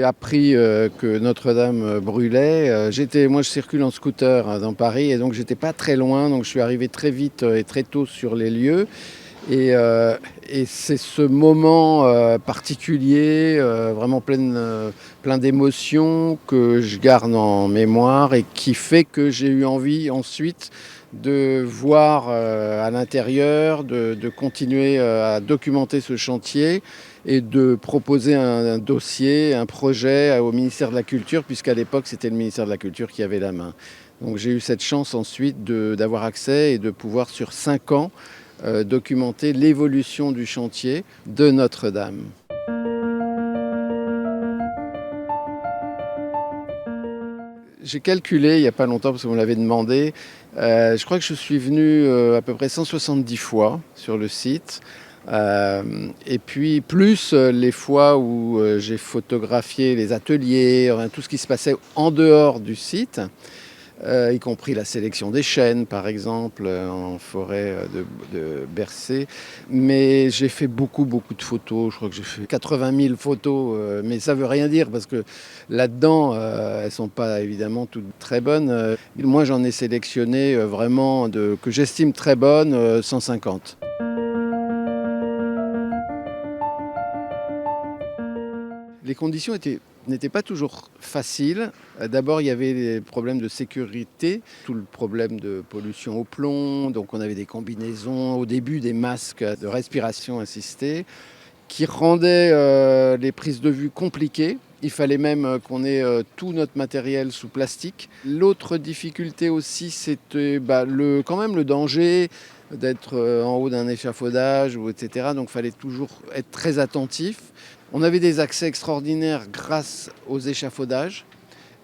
appris que Notre-Dame brûlait, moi je circule en scooter dans Paris et donc j'étais pas très loin, donc je suis arrivé très vite et très tôt sur les lieux. Et, euh, et c'est ce moment particulier, vraiment plein d'émotions que je garde en mémoire et qui fait que j'ai eu envie ensuite de voir à l'intérieur, de continuer à documenter ce chantier et de proposer un dossier, un projet au ministère de la Culture, puisqu'à l'époque c'était le ministère de la Culture qui avait la main. Donc j'ai eu cette chance ensuite d'avoir accès et de pouvoir sur 5 ans documenter l'évolution du chantier de Notre-Dame. J'ai calculé il n'y a pas longtemps, parce que vous me l'avez demandé, je crois que je suis venu à peu près 170 fois sur le site. Et puis plus les fois où j'ai photographié les ateliers, tout ce qui se passait en dehors du site. Y compris la sélection des chênes, par exemple, en forêt de Bercé. Mais j'ai fait beaucoup de photos. Je crois que j'ai fait 80 000 photos, mais ça veut rien dire parce que là-dedans, elles ne sont pas évidemment toutes très bonnes. Moi, j'en ai sélectionné vraiment que j'estime très bonnes, 150. Les conditions n'étaient pas toujours faciles. D'abord, il y avait les problèmes de sécurité, tout le problème de pollution au plomb. Donc, on avait des combinaisons, au début des masques de respiration assistée, qui rendaient les prises de vue compliquées. Il fallait même qu'on ait tout notre matériel sous plastique. L'autre difficulté aussi, c'était quand même le danger d'être en haut d'un échafaudage, etc. Donc il fallait toujours être très attentif. On avait des accès extraordinaires grâce aux échafaudages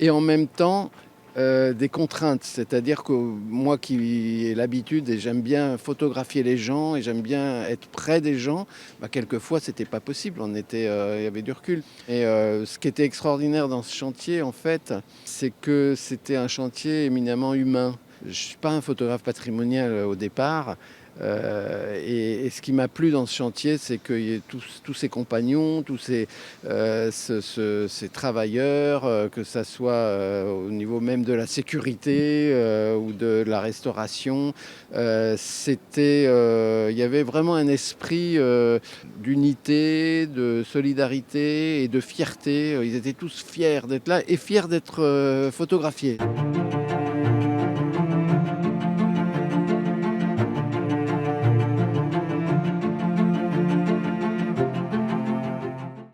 et en même temps des contraintes. C'est-à-dire que moi qui ai l'habitude et j'aime bien photographier les gens et j'aime bien être près des gens, quelquefois c'était pas possible, il y avait du recul. Et ce qui était extraordinaire dans ce chantier en fait, c'est que c'était un chantier éminemment humain. Je ne suis pas un photographe patrimonial au départ. Et ce qui m'a plu dans ce chantier, c'est qu'il y ait tous ces compagnons, ces travailleurs, que ça soit au niveau même de la sécurité ou de la restauration. Il y avait vraiment un esprit d'unité, de solidarité et de fierté. Ils étaient tous fiers d'être là et fiers d'être photographiés.